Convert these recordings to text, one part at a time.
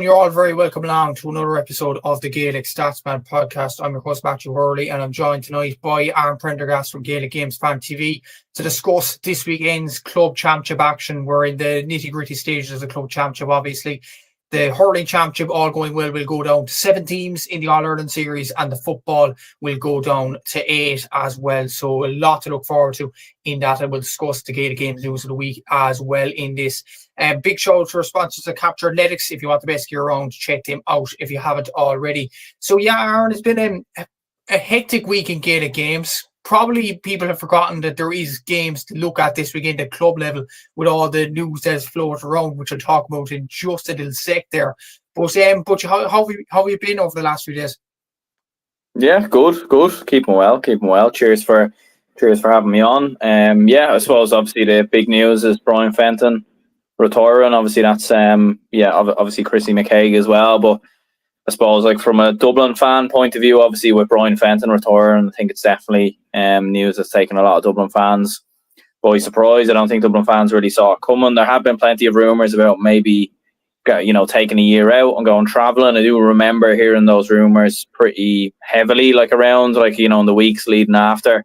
You're all very welcome along to another episode of the Gaelic Statsman podcast. I'm your host, Matthew Hurley, and I'm joined tonight by Aaron Prendergast from Gaelic Games Fan TV to discuss this weekend's club championship action. We're in the nitty-gritty stages of the club championship, obviously. The hurling championship, all going well, will go down to 7 teams in the All-Ireland series, and the football will go down to 8 as well. So a lot to look forward to in that, and we'll discuss the Gaelic Games news of the week as well in this. Big shout out to our sponsors at Capture Athletics. If you want the best gear around, check them out if you haven't already. So yeah, Aaron, it's been a hectic week in Gaelic Games. Probably people have forgotten that there is games to look at this weekend at club level with all the news that's floated around, which I'll talk about in just a little sec there. But how have you been over the last few days? Yeah, good. Keeping well. Cheers for having me on. I suppose obviously the big news is Brian Fenton retiring. Obviously that's obviously Chrissy McKaigue as well, but I suppose like from a Dublin fan point of view, obviously with Brian Fenton retiring, I think it's definitely news that's taken a lot of Dublin fans by surprise. I don't think Dublin fans really saw it coming. There have been plenty of rumours about maybe taking a year out and going travelling. I do remember hearing those rumours pretty heavily, around in the weeks leading after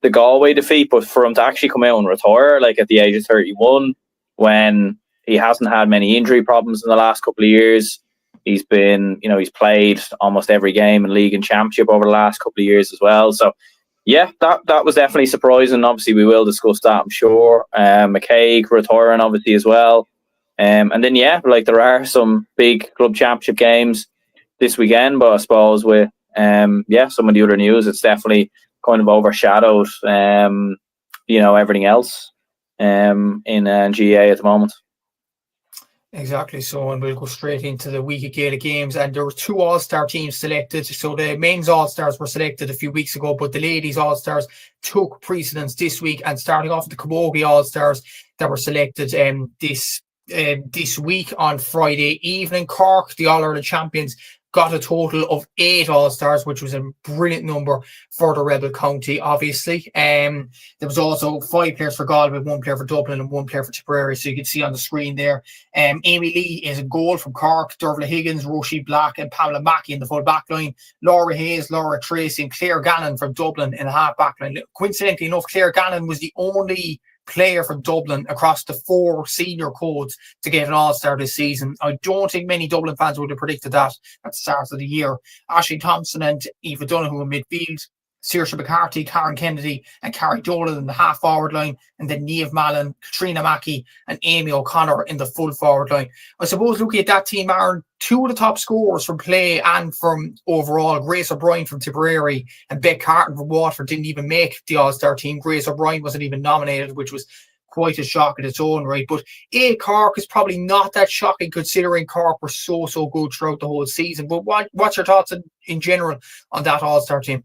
the Galway defeat. But for him to actually come out and retire at the age of 31, when he hasn't had many injury problems in the last couple of years. He's been, he's played almost every game in league and championship over the last couple of years as well. So, yeah, that was definitely surprising. Obviously, we will discuss that, I'm sure. McKaigue retiring, obviously, as well. And then, there are some big club championship games this weekend. But I suppose with, some of the other news, it's definitely kind of overshadowed, everything else in GA at the moment. Exactly. So, and we'll go straight into the week of Gaelic Games. And there were 2 All-Star teams selected. So the men's All-Stars were selected a few weeks ago, but the ladies All-Stars took precedence this week. And starting off with the Camogie All Stars that were selected this week on Friday evening, Cork, the All-Ireland champions, got a total of 8 All-Stars, which was a brilliant number for the Rebel County, obviously. There was also 5 players for Galway, 1 player for Dublin and 1 player for Tipperary, so you can see on the screen there. Amy Lee is a goal from Cork, Dervla Higgins, Roisin Black and Pamela Mackey in the full back line, Laura Hayes, Laura Tracy and Claire Gannon from Dublin in the half back line. Coincidentally enough, Claire Gannon was the only player from Dublin across the 4 senior codes to get an All-Star this season. I don't think many Dublin fans would have predicted that at the start of the year. Aisling Thompson and Eva Donoghue in midfield, Saoirse McCarthy, Karen Kennedy and Carrie Dolan in the half forward line, and then Niamh Mallon, Katrina Mackey and Amy O'Connor in the full forward line. I suppose looking at that team, Aaron, 2 of the top scorers from play and from overall, Grace O'Brien from Tipperary and Beck Carton from Waterford didn't even make the All-Star team. Grace O'Brien wasn't even nominated, which was quite a shock in its own right. But Cork is probably not that shocking considering Cork were so good throughout the whole season. But what's your thoughts in general on that All-Star team?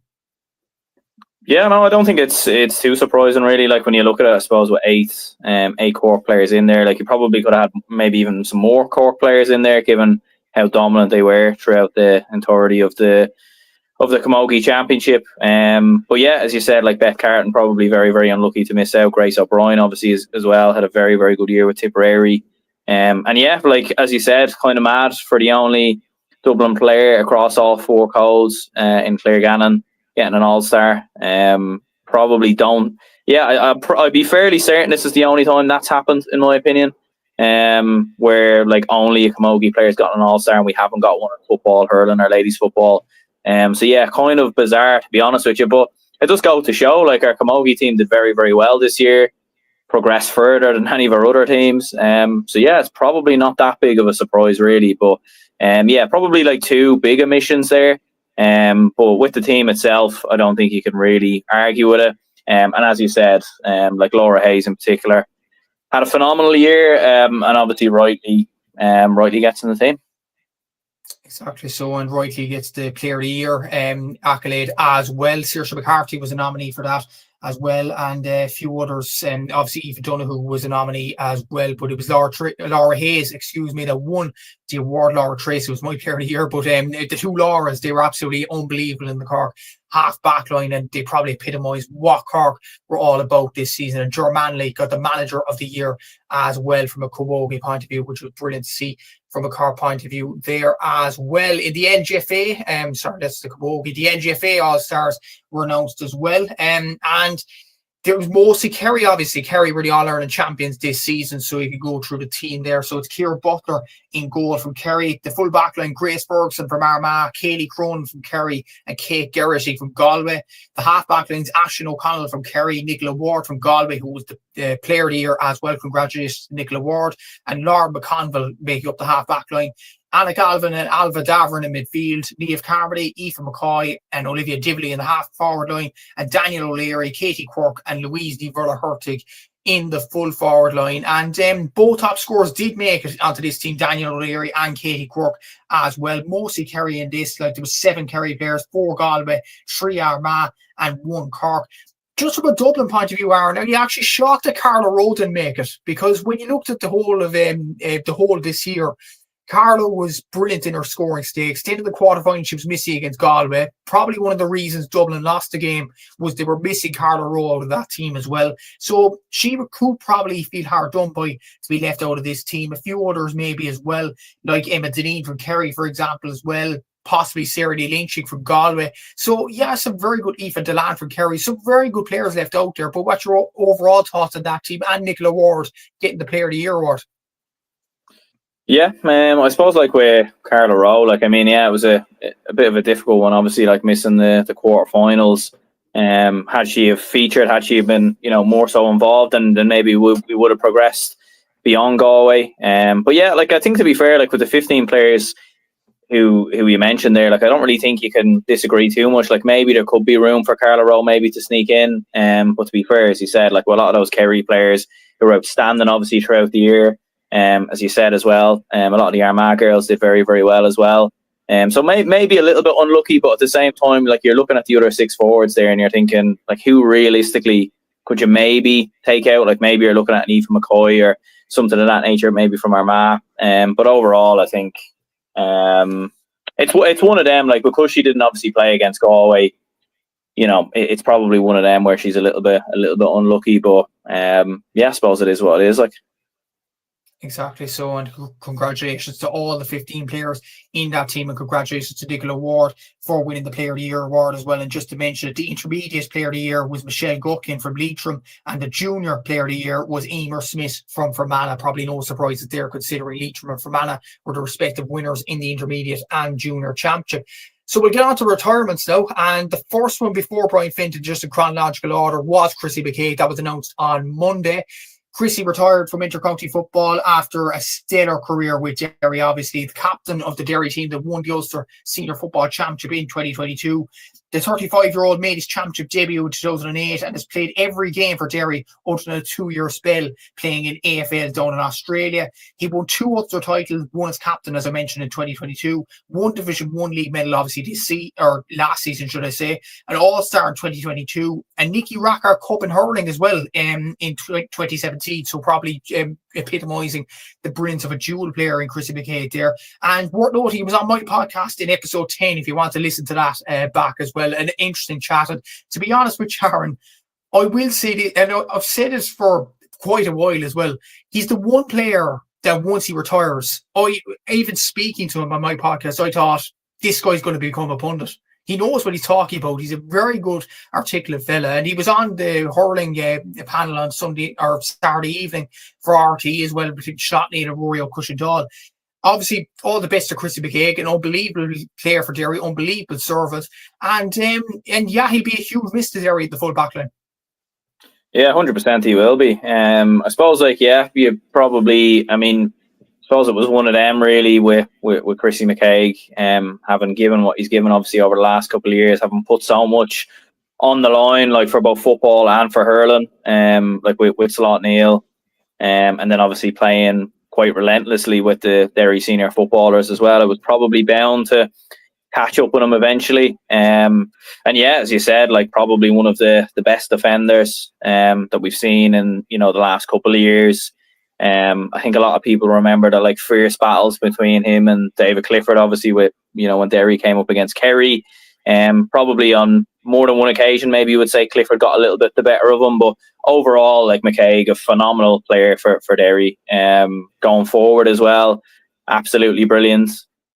Yeah, no, I don't think it's too surprising really. When you look at it, I suppose with 8 Cork players in there, you probably could have had maybe even some more Cork players in there, given how dominant they were throughout the entirety of the Camogie Championship. But yeah, as you said, Beth Carton probably very, very unlucky to miss out. Grace O'Brien obviously as well had a very, very good year with Tipperary. And yeah, as you said, kind of mad for the only Dublin player across all 4 codes in Claire Gannon getting an All-Star. Probably don't. Yeah, I'd be fairly certain this is the only time that's happened, in my opinion. Where only a Camogie player's got an All-Star and we haven't got one in football, hurling or ladies football. So yeah, kind of bizarre to be honest with you, but it does go to show our Camogie team did very, very well this year, progressed further than any of our other teams. So yeah, it's probably not that big of a surprise really, but probably 2 big omissions there. But with the team itself, I don't think you can really argue with it. And as you said, Laura Hayes in particular had a phenomenal year, and obviously rightly gets in the team. Exactly so, and rightly gets the Player of the Year accolade as well. Saoirse McCarthy was a nominee for that as well, and a few others. Obviously, Eva Donoghue was a nominee as well, but it was Laura Hayes, that won the award. Laura Tracy was my Player of the Year, but the 2 Lauras, they were absolutely unbelievable in the Cork half back line, and they probably epitomise what Cork were all about this season. And Ger Manley got the manager of the year as well from a Camogie point of view, which was brilliant to see from a Cork point of view there as well. In the LGFA, sorry, that's the Camogie, the LGFA All Stars were announced as well. And there was mostly Kerry, obviously. Kerry were the All-Ireland champions this season, so you could go through the team there. So it's Ciara Butler in goal from Kerry. The full back line, Grace Ferguson from Armagh, Kaylee Cronin from Kerry, and Kate Geraghty from Galway. The half back lines, Aisling O'Connell from Kerry, Nicola Ward from Galway, who was the player of the year as well. Congratulations to Nicola Ward. And Lauren McConville making up the half back line. Anna Galvin and Alva Davern in midfield, Niamh Carmody, Aoife McCoy and Olivia Dibley in the half forward line, and Daniel O'Leary, Katie Quirk and Louise Nivola Hurtig in the full forward line. And both top scorers did make it onto this team, Daniel O'Leary and Katie Quirk as well. Mostly Kerry in this, like there was 7 Kerry players, 4 Galway, 3 Armagh and 1 Cork. Just from a Dublin point of view, Aaron, are you actually shocked that Carla Rowe didn't make it? Because when you looked at the whole of this year, Carla was brilliant in her scoring stakes. Stayed in the quarterfinal, she was missing against Galway. Probably one of the reasons Dublin lost the game was they were missing Carla Rowe out of that team as well. So she could probably feel hard done by to be left out of this team. A few others maybe as well, like Emma Deneen from Kerry, for example, as well. Possibly Sarah D. Lynching from Galway. So, yeah, some very good Aoife Deland from Kerry. Some very good players left out there. But what's your overall thoughts on that team and Nicola Ward getting the Player of the Year award? Yeah, I suppose like with Carla Rowe, like I mean, yeah, it was a bit of a difficult one. Obviously, like missing the quarterfinals. Had she have featured, had she have been more so involved, then maybe we would have progressed beyond Galway. But yeah, like I think to be fair, like with the 15 players who you mentioned there, like I don't really think you can disagree too much. Like maybe there could be room for Carla Rowe maybe to sneak in. But to be fair, as you said, like well, a lot of those Kerry players who were outstanding obviously throughout the year. As you said as well, a lot of the Armagh girls did very, very well as well. So maybe a little bit unlucky, but at the same time, like you're looking at the other 6 forwards there and you're thinking, like, who realistically could you maybe take out? Like maybe you're looking at an Aoife McCoy or something of that nature, maybe from Armagh. But overall, I think it's one of them. Like because she didn't obviously play against Galway, it's probably one of them where she's a little bit unlucky. But yeah, I suppose it is what it is. Like. Exactly so, and congratulations to all the 15 players in that team, and congratulations to Nicola Ward for winning the Player of the Year award as well. And just to mention that the intermediate Player of the Year was Michelle Guckin from Leitrim, and the junior Player of the Year was Emer Smith from Fermanagh. Probably no surprises there, considering Leitrim and Fermanagh were the respective winners in the intermediate and junior championship. So we'll get on to retirements now, and the first one before Brian Fenton, just in chronological order, was Chrissy McKaigue. That was announced on Monday. Chrissy retired from intercounty football after a stellar career with Derry, obviously the captain of the Derry team that won the Ulster Senior Football Championship in 2022. The 35-year-old made his championship debut in 2008 and has played every game for Derry under a 2-year spell playing in AFL down in Australia. He won 2 Ulster titles, one as captain, as I mentioned, in 2022, 1 Division 1 league medal, obviously, last season, should I say, an All-Star in 2022, and Nicky Rackard Cup in hurling as well in 2017, so probably epitomising the brilliance of a dual player in Chrissy McKaigue there. And worth noting, he was on my podcast in episode 10 if you want to listen to that back as well. An interesting chat. And to be honest with Ciaran, I will say this, and I've said this for quite a while as well, he's the one player that once he retires, even speaking to him on my podcast, I thought this guy's going to become a pundit. He knows what he's talking about. He's a very good, articulate fella. And he was on the hurling panel on Sunday or Saturday evening for RT as well, between Scotstown and Rory O'Cushendall. Obviously, all the best to Chrissy McKaigue, an unbelievable player for Derry, unbelievable servant. And yeah, he'll be a huge miss to Derry at the full back line. Yeah, 100% he will be. I suppose, like, yeah, you probably, I mean, I suppose it was one of them really with Chrissy McKaigue, having given what he's given obviously over the last couple of years, having put so much on the line, like for both football and for hurling, like with Slot Neal, and then obviously playing quite relentlessly with the Derry senior footballers as well. It was probably bound to catch up with him eventually. And yeah, as you said, like probably one of the best defenders that we've seen in the last couple of years. I think a lot of people remember the like fierce battles between him and David Clifford, obviously with when Derry came up against Kerry. Probably on more than one occasion, maybe you would say Clifford got a little bit the better of him, but overall, like McKaigue, a phenomenal player for Derry, going forward as well, absolutely brilliant.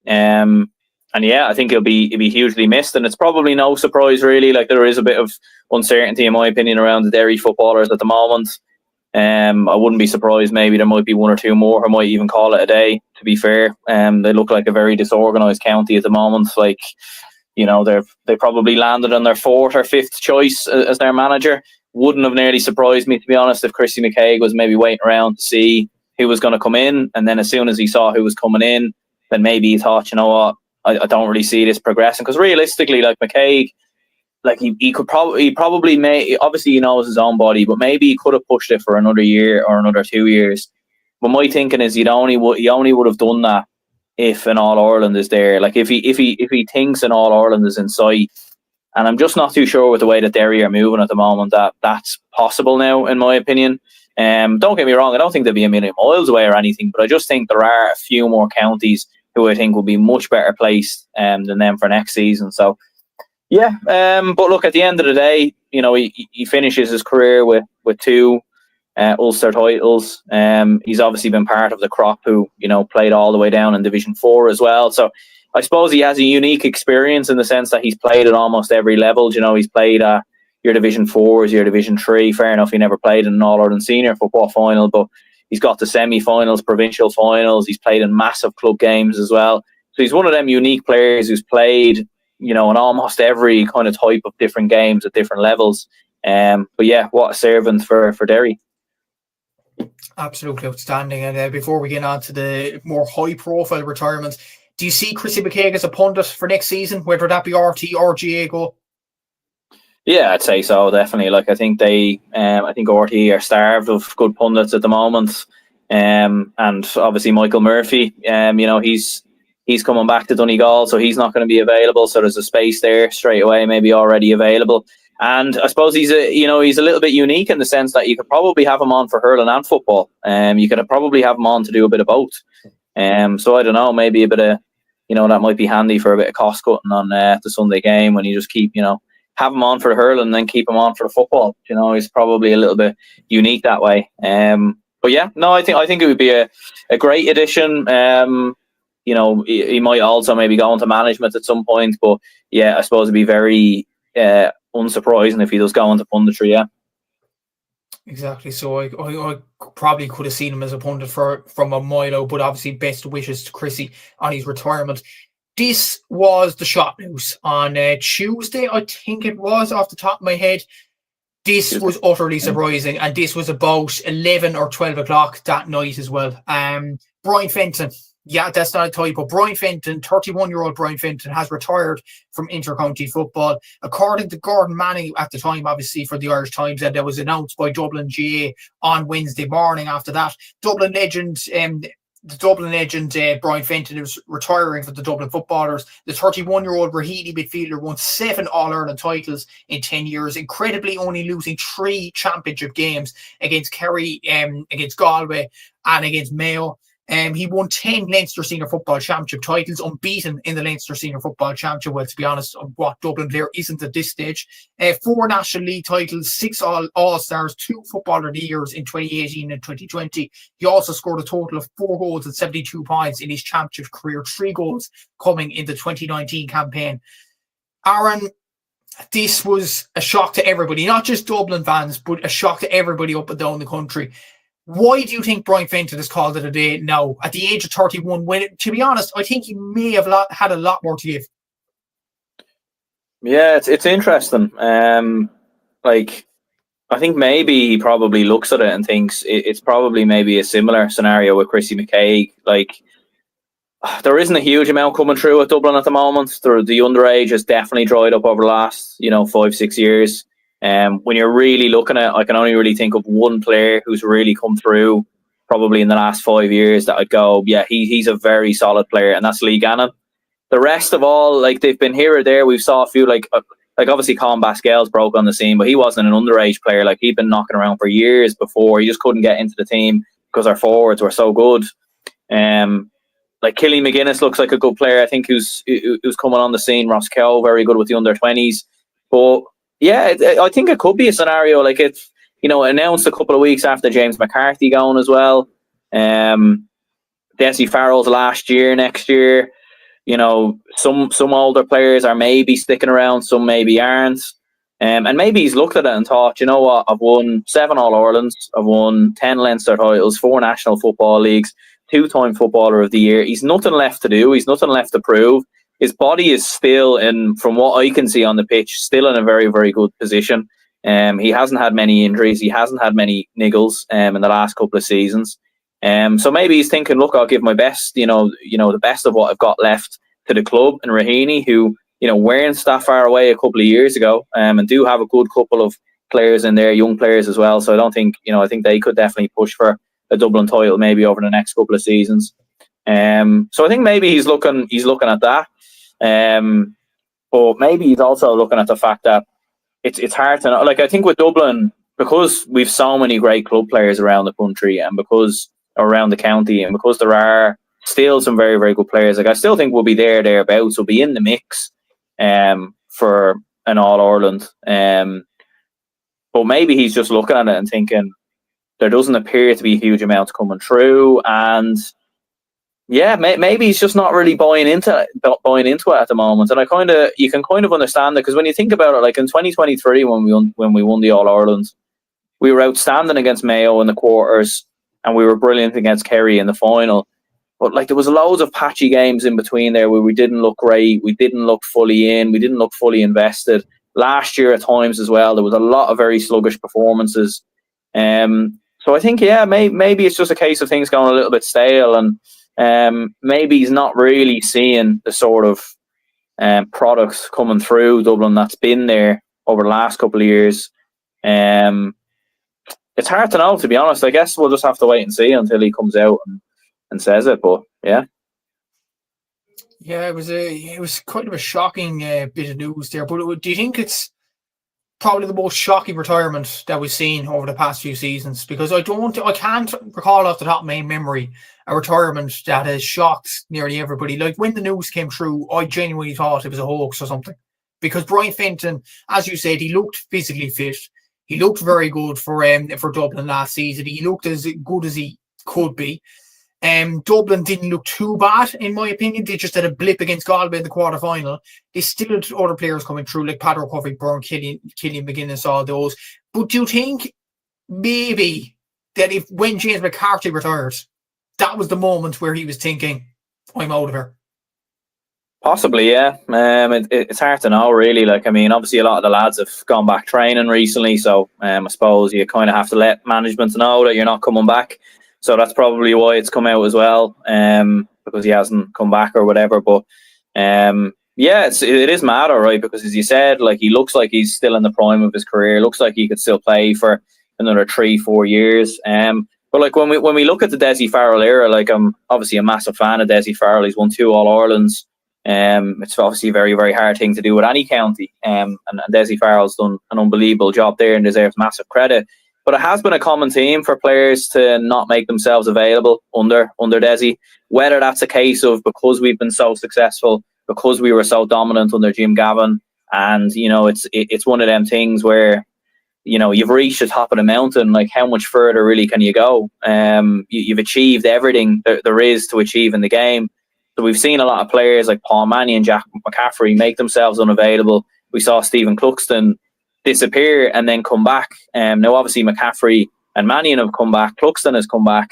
And yeah, I think he'll be hugely missed, and it's probably no surprise really. Like, there is a bit of uncertainty, in my opinion, around the Derry footballers at the moment. I wouldn't be surprised. Maybe there might be one or two more who might even call it a day. To be fair, they look like a very disorganised county at the moment. Like, you know, they probably landed on their fourth or fifth choice as their manager. Wouldn't have nearly surprised me, to be honest, if Chrissy McKaigue was maybe waiting around to see who was going to come in, and then as soon as he saw who was coming in, then maybe he thought, you know what, I don't really see this progressing. Because realistically, like McKaigue, like he probably may, obviously he knows his own body, but maybe he could have pushed it for another year or another 2 years. But my thinking is he only would have done that if an All Ireland is there. Like, if he thinks an All Ireland is in sight, and I'm just not too sure with the way that Derry are moving at the moment that that's possible now, in my opinion. Don't get me wrong, I don't think they'll be a million miles away or anything, but I just think there are a few more counties who I think will be much better placed than them for next season. So yeah, but look, at the end of the day, you know, he finishes his career with 2 Ulster titles. He's obviously been part of the crop who, you know, played all the way down in Division 4 as well. So I suppose he has a unique experience in the sense that he's played at almost every level. You know, he's played your Division 4s, your Division 3. Fair enough, he never played in an All-Ireland senior football final, but he's got the semi-finals, provincial finals. He's played in massive club games as well. So he's one of them unique players who's played, you know, in almost every kind of type of different games at different levels. But yeah, what a servant for Derry. Absolutely outstanding. And before we get on to the more high-profile retirements, do you see Chrissy McKaigue as a pundit for next season, whether that be RT or Geoghegan? Yeah, I'd say so, definitely. Like, I think RT are starved of good pundits at the moment. And obviously Michael Murphy, you know, he's coming back to Donegal, so he's not going to be available. So there's a space there straight away, maybe already available. And I suppose he's a little bit unique in the sense that you could probably have him on for hurling and football. You could probably have him on to do a bit of both. So I don't know, maybe a bit of, you know, that might be handy for a bit of cost cutting on the Sunday game, when you just keep, you know, have him on for the hurling and then keep him on for the football. You know, he's probably a little bit unique that way. But yeah, no, I think it would be a great addition. You know, he might also maybe go into management at some point, but yeah, I suppose it'd be very unsurprising if he does go into punditry. Yeah, exactly. So I probably could have seen him as a pundit from a mile out, but obviously best wishes to Chrissy on his retirement. This was the shot news on Tuesday, I think it was, off the top of my head. This was utterly surprising, and this was about 11 or 12 o'clock that night as well. Brian Fenton, yeah, that's not a typo. Brian Fenton, 31-year-old Brian Fenton, has retired from inter-county football. According to Gordon Manning at the time, obviously, for the Irish Times, and that was announced by Dublin GA on Wednesday morning after that. Dublin legend Brian Fenton is retiring for the Dublin footballers. The 31-year-old Rahidi midfielder won 7 All-Ireland titles in 10 years, incredibly only losing 3 championship games against Kerry, against Galway and against Mayo. He won 10 Leinster Senior Football Championship titles, unbeaten in the Leinster Senior Football Championship. Well, to be honest, what Dublin player isn't at this stage. 4 National League titles, 6 All Stars, 2 Footballer of the Years in 2018 and 2020. He also scored a total of 4 goals and 72 points in his championship career, 3 goals coming in the 2019 campaign. Aaron, this was a shock to everybody, not just Dublin fans, but a shock to everybody up and down the country. Why do you think Brian Fenton has called it a day now, at the age of 31, when, to be honest, I think he may have had a lot more to give? Yeah, it's interesting. Like, I think maybe he probably looks at it and thinks it's probably maybe a similar scenario with Chrissy McKaigue. Like, there isn't a huge amount coming through at Dublin at the moment. The underage has definitely dried up over the last, 5-6 years. When you're really looking at, I can only really think of one player who's really come through probably in the last 5 years that I'd go, yeah, he's a very solid player, and that's Lee Gannon. The rest of all, like, they've been here or there. We've saw a few, like obviously Colin Basquel's broke on the scene, but he wasn't an underage player. Like, he'd been knocking around for years before. He just couldn't get into the team because our forwards were so good. like Killy McGuinness looks like a good player. I think who's coming on the scene. Ross Cow, very good with the under-20s. But yeah, I think it could be a scenario like it's, announced a couple of weeks after James McCarthy going as well. Desi Farrell's last year, next year. Some older players are maybe sticking around, some maybe aren't. And maybe he's looked at it and thought, you know what, I've won 7 All-Irelands, I've won 10 Leinster titles, 4 National Football Leagues, 2-time Footballer of the Year. He's nothing left to do. He's nothing left to prove. His body is still from what I can see on the pitch, still in a very, very good position. He hasn't had many injuries. He hasn't had many niggles in the last couple of seasons. So maybe he's thinking, look, I'll give my best, the best of what I've got left to the club and Raheny, who, weren't that far away a couple of years ago, and do have a good couple of players in there, young players as well. So I don't think, I think they could definitely push for a Dublin title maybe over the next couple of seasons. So I think maybe he's looking at that. But maybe he's also looking at the fact that it's hard to know. Like, I think with Dublin, because we've so many great club players around the country and because around the county, and because there are still some very, very good players, like I still think we'll be thereabouts. We'll be in the mix for an All-Ireland. But maybe he's just looking at it and thinking there doesn't appear to be huge amounts coming through, and yeah, maybe he's just not really buying into it at the moment. And you can kind of understand it, because when you think about it, like in 2023 when we won the All-Ireland, we were outstanding against Mayo in the quarters, and we were brilliant against Kerry in the final. But like, there was loads of patchy games in between there where we didn't look great, we didn't look fully in, we didn't look fully invested. Last year at times as well, there was a lot of very sluggish performances. So I think, yeah, maybe it's just a case of things going a little bit stale, and maybe he's not really seeing the sort of products coming through Dublin that's been there over the last couple of years. It's hard to know, to be honest. I guess we'll just have to wait and see until he comes out and says it. But yeah, it was kind of a shocking bit of news there. But do you think it's probably the most shocking retirement that we've seen over the past few seasons? Because I can't recall off the top of my memory a retirement that has shocked nearly everybody. Like, when the news came through, I genuinely thought it was a hoax or something. Because Brian Fenton, as you said, he looked physically fit. He looked very good for Dublin last season. He looked as good as he could be. Dublin didn't look too bad, in my opinion. They just had a blip against Galway in the quarter-final. They still had other players coming through, like Patrick Byrne, Killian McGuinness, all those. But do you think maybe that when James McCarthy retired, that was the moment where he was thinking, I'm out of here? Possibly, yeah. It's hard to know, really. Like, I mean, obviously a lot of the lads have gone back training recently, so I suppose you kind of have to let management know that you're not coming back. So that's probably why it's come out as well, because he hasn't come back or whatever. But yeah, it is mad, all right, because as you said, like, he looks like he's still in the prime of his career. Looks like he could still play for another 3-4 years. But like, when we look at the Desi Farrell era, like, I'm obviously a massive fan of Desi Farrell. He's won 2 All-Irelands. It's obviously a very, very hard thing to do with any county. And Desi Farrell's done an unbelievable job there and deserves massive credit. But it has been a common theme for players to not make themselves available under Desi. Whether that's a case of because we've been so successful, because we were so dominant under Jim Gavin, and it's one of them things where you've reached the top of the mountain. Like, how much further really can you go? You've achieved everything there is to achieve in the game. So we've seen a lot of players like Paul Manny and Jack McCaffrey make themselves unavailable. We saw Stephen Cluxton disappear and then come back. Now, obviously, McCaffrey and Mannion have come back. Cluxton has come back.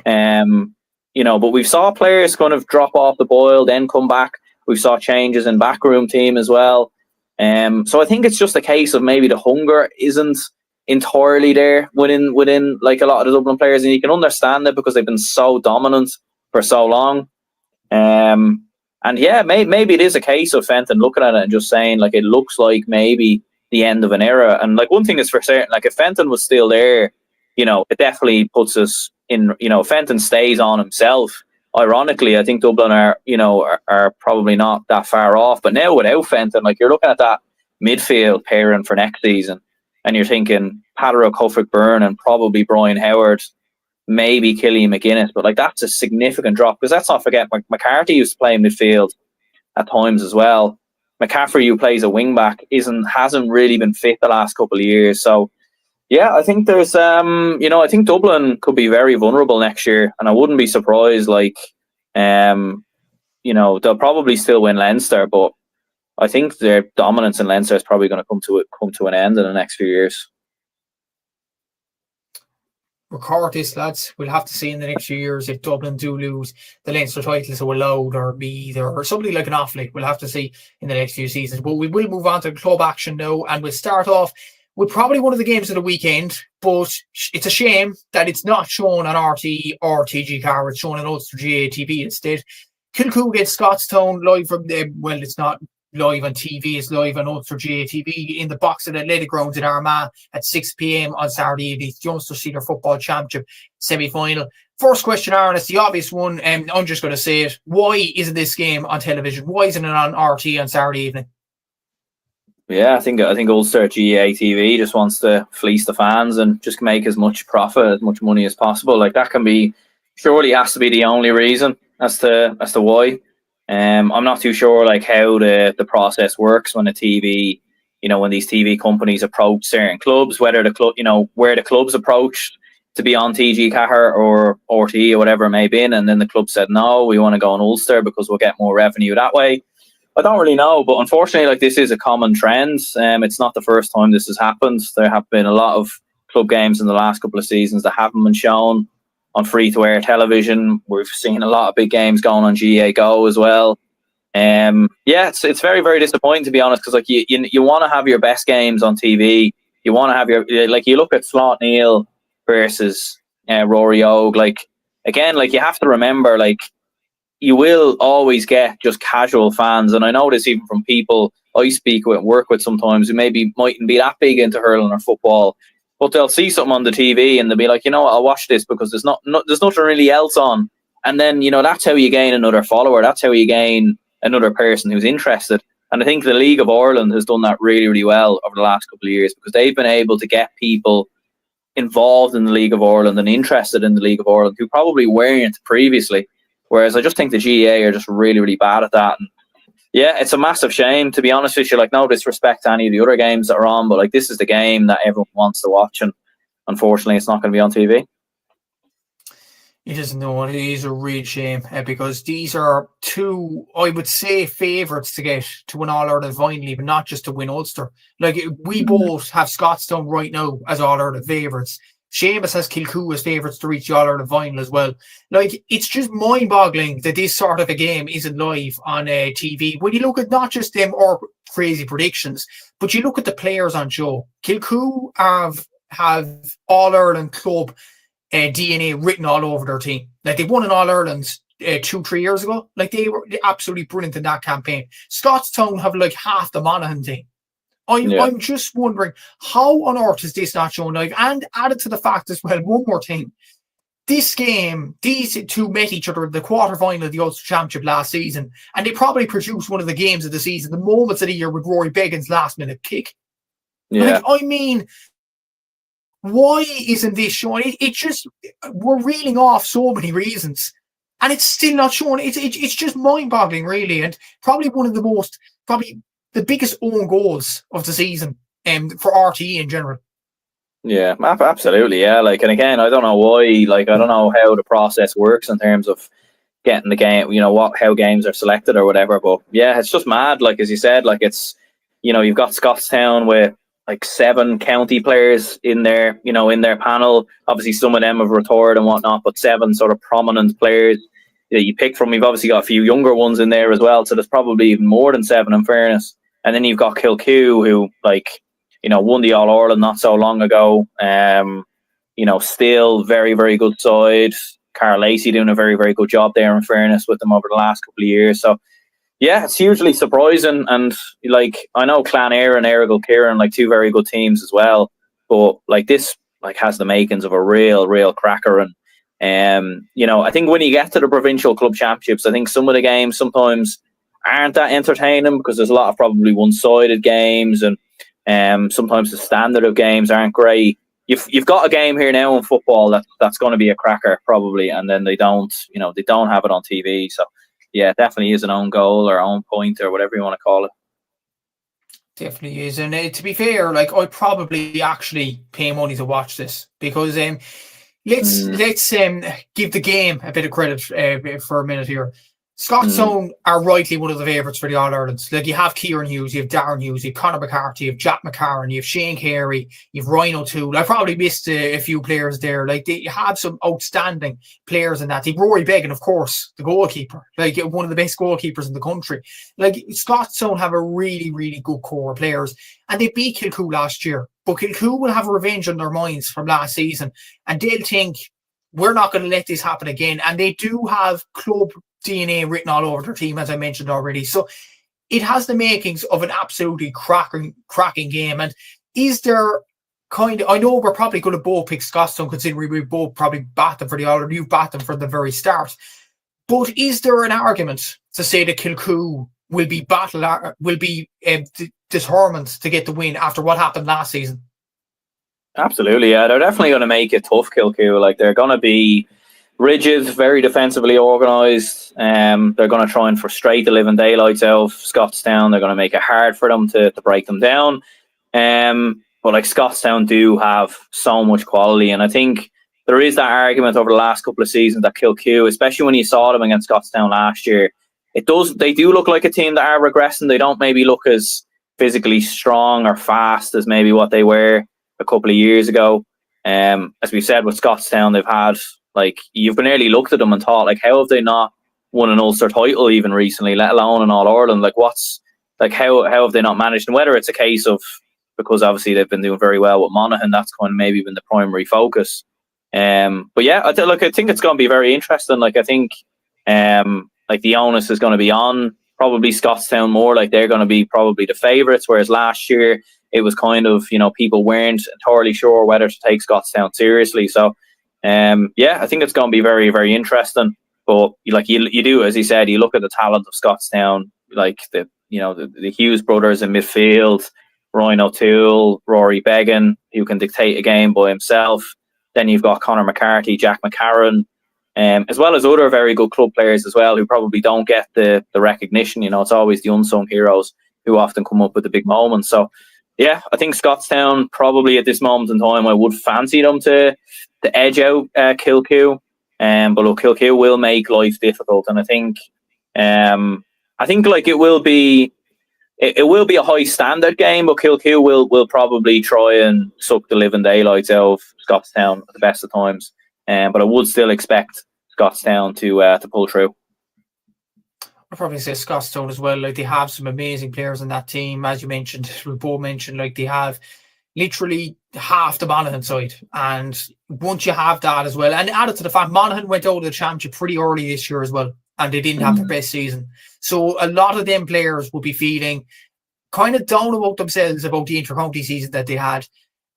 But we've saw players kind of drop off the boil, then come back. We saw changes in backroom team as well. So I think it's just a case of maybe the hunger isn't entirely there within like a lot of the Dublin players, and you can understand it because they've been so dominant for so long. And yeah, maybe it is a case of Fenton looking at it and just saying, like, it looks like maybe the end of an era. And like, one thing is for certain, like, if Fenton was still there, it definitely puts us in, if Fenton stays on himself, ironically, I think Dublin are probably not that far off. But now without Fenton, like, you're looking at that midfield pairing for next season, and you're thinking Patrick Byrne and probably Brian Howard. maybe Killian McGuinness, but like that's a significant drop because let's not forget McCarthy used to play midfield at times as well. McCaffrey, who plays a wing back, hasn't really been fit the last couple of years. So yeah, I think there's I think Dublin could be very vulnerable next year, and I wouldn't be surprised. Like they'll probably still win Leinster, but I think their dominance in Leinster is probably going to come to an end in the next few years. Record this, lads. We'll have to see in the next few years if Dublin do lose the Leinster title to a Loud or Meath or somebody like an Offaly. We'll have to see in the next few seasons. But we will move on to club action now, and we'll start off with probably one of the games of the weekend. But it's a shame that it's not shown on RT or TG4. It's shown on Ulster GATV instead. Kilcoo against Scotstown live from it's not live on TV, it's live on Ulster GATV in the box at Athletic Grounds in Armagh at 6 p.m. on Saturday. It's the Ulster Senior Football Championship semi final. First question, Aaron, it's the obvious one, and I'm just going to say it. Why isn't this game on television? Why isn't it on RT on Saturday evening? Yeah, I think Ulster GATV just wants to fleece the fans and just make as much profit, as much money as possible. Like that surely has to be the only reason as to why. I'm not too sure like how the process works when when these TV companies approach certain clubs, whether the club, where the club's approached to be on TG4 or RT or whatever it may be, and then the club said no, we want to go on Ulster because we'll get more revenue that way. I don't really know, but unfortunately, like this is a common trend. It's not the first time this has happened. There have been a lot of club games in the last couple of seasons that haven't been shown on free-to-air television. We've seen a lot of big games going on GA Go as well. It's very, very disappointing, to be honest, because like you want to have your best games on TV. You want to have you look at Slot Neal versus Rory Og. Like again, like you have to remember, like you will always get just casual fans, and I know this even from people I speak with and work with sometimes who maybe mightn't be that big into hurling or football. But they'll see something on the TV and they'll be like, I'll watch this because there's nothing really else on. And then, that's how you gain another follower. That's how you gain another person who's interested. And I think the League of Ireland has done that really, really well over the last couple of years because they've been able to get people involved in the League of Ireland and interested in the League of Ireland who probably weren't previously. Whereas I just think the GAA are just really, really bad at that. And yeah, it's a massive shame, to be honest with you. Like, no disrespect to any of the other games that are on, but like this is the game that everyone wants to watch, and unfortunately, it's not going to be on TV. It is it is a real shame because these are two, I would say, favourites to get to win All Ireland finally, but not just to win Ulster. Like we both have Scotstown right now as All Ireland favourites. Seamus has Kilcoo as favourites to reach the All Ireland final as well. Like, it's just mind-boggling that this sort of a game isn't live on TV. When you look at not just them or crazy predictions, but you look at the players on show. Kilcoo have All Ireland club DNA written all over their team. Like, they won an All Ireland 2-3 years ago. Like, they were absolutely brilliant in that campaign. Scotstown have like half the Monaghan team. I'm just wondering how on earth is this not shown live? And added to the fact as well, one more thing. This game, these two met each other in the quarter-final of the Ulster Championship last season, and they probably produced one of the games of the season, the moments of the year with Rory Beggan's last-minute kick. Yeah. Like, I mean, why isn't this shown? It just, we're reeling off so many reasons, and it's still not shown. It's just mind-boggling, really, and probably one of the most, the biggest own goals of the season for RTE in general. Yeah, absolutely. Yeah, like, and again, I don't know why. Like, I don't know how the process works in terms of getting the game. How games are selected or whatever. But yeah, it's just mad. Like, as you said, like it's, you've got Scotstown with like 7 county players in there. In their panel. Obviously, some of them have retired and whatnot, but 7 sort of prominent players that you pick from. You've obviously got a few younger ones in there as well. So there's probably even more than 7 in fairness. And then you've got Kilcoo, who, like, won the All Ireland not so long ago. Still very, very good side. Carl Lacey doing a very, very good job there, in fairness, with them over the last couple of years. So, yeah, it's hugely surprising. And, like, I know Clann Eire and Errigal Ciaran, like, 2 very good teams as well. But, like, this, like, has the makings of a real, real cracker. And, I think when you get to the Provincial Club Championships, I think some of the games sometimes aren't that entertaining because there's a lot of probably one-sided games, and sometimes the standard of games aren't great. you've got a game here now in football that's going to be a cracker probably, and then they don't have it on TV. So yeah, it definitely is an own goal or own point or whatever you want to call it. Definitely is. And to be fair, like, I'd probably actually pay money to watch this, because let's give the game a bit of credit for a minute here. Scotstown are rightly one of the favourites for the All-Irelands. Like, you have Ciaran Hughes, you have Darren Hughes, you have Conor McCarthy, you have Jack McCarran, you have Shane Carey, you have Ryan O'Toole. I probably missed a few players there. Like, they have some outstanding players in that team. Rory Beggan, of course, the goalkeeper, like one of the best goalkeepers in the country. Like, Scotstown have a really, really good core of players, and they beat Kilcoo last year. But Kilcoo will have revenge on their minds from last season, and they'll think, we're not going to let this happen again. And they do have club DNA written all over their team, as I mentioned already. So it has the makings of an absolutely cracking game. And is there I know we're probably going to both pick Scotstown, considering we both probably bat them for the All, you've bat them from the very start. But is there an argument to say that Kilcoo will be determined to get the win after what happened last season? Absolutely, yeah. They're definitely going to make it tough, Kilcoo. Like, they're going to be rigid, very defensively organised. They're going to try and frustrate the living daylights out of Scotstown. They're going to make it hard for them to break them down. But like, Scotstown do have so much quality, and I think there is that argument over the last couple of seasons that Kilcoo, especially when you saw them against Scotstown last year, they do look like a team that are regressing. They don't maybe look as physically strong or fast as maybe what they were a couple of years ago. As we said with Scotstown, they've had, like, you've been nearly looked at them and thought, like, how have they not won an Ulster title even recently, let alone an All-Ireland? Like, how have they not managed? And whether it's a case of, because obviously they've been doing very well with Monaghan, that's kind of maybe been the primary focus. But yeah, I think it's going to be very interesting. Like, I think like, the onus is going to be on probably Scotstown more. Like, they're going to be probably the favourites, whereas last year it was kind of, people weren't entirely sure whether to take Scotstown seriously. So yeah, I think it's going to be very, very interesting. But like, you do, as you said, you look at the talent of Scotstown, like the Hughes brothers in midfield, Ryan O'Toole, Rory Beggan, who can dictate a game by himself. Then you've got Conor McCarthy, Jack McCarran, as well as other very good club players as well, who probably don't get the recognition. It's always the unsung heroes who often come up with the big moments. So yeah, I think Scotstown probably at this moment in time, I would fancy them to edge out Kilcoo. But look, Kilcoo will make life difficult, and I think like, it will be a high standard game, but Kilcoo will probably try and suck the living daylights out of Scotstown at the best of times. But I would still expect Scotstown to pull through. I'd probably say Scotstown as well. Like, they have some amazing players in that team, as you mentioned. We both mentioned, like, they have literally half the Monaghan side, and once you have that as well, and added to the fact Monaghan went out of the championship pretty early this year as well, and they didn't have their best season, so a lot of them players will be feeling kind of down about themselves about the inter-county season that they had,